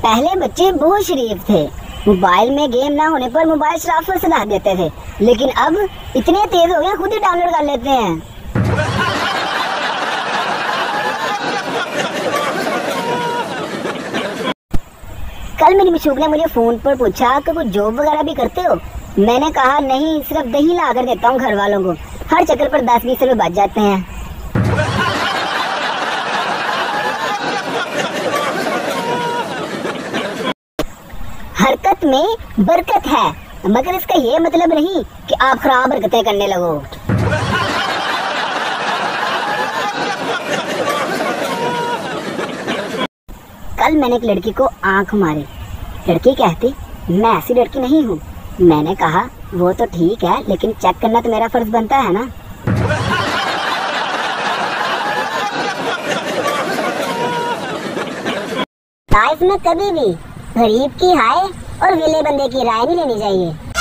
पहले बच्चे बहुत शरीफ थे, मोबाइल में गेम ना होने पर मोबाइल शराफत से ला देते थे, लेकिन अब इतने तेज हो गए खुद ही डाउनलोड कर लेते हैं। कल मेरी मशूक ने मुझे फोन पर पूछा कि कुछ जॉब वगैरह भी करते हो। मैंने कहा नहीं, सिर्फ दही ला कर देता हूँ घर वालों को, हर चक्कर पर 10-20 रुपए बच जाते हैं। हरकत में बरकत है, मगर इसका ये मतलब नहीं कि आप खराब हरकतें करने लगो। कल मैंने एक लड़की को आंख मारी। लड़की कहती मैं ऐसी लड़की नहीं हूँ। मैंने कहा वो तो ठीक है, लेकिन चेक करना तो मेरा फर्ज बनता है ना। लाइफ में कभी भी गरीब की हाय और विले बंदे की राय नहीं लेनी चाहिए।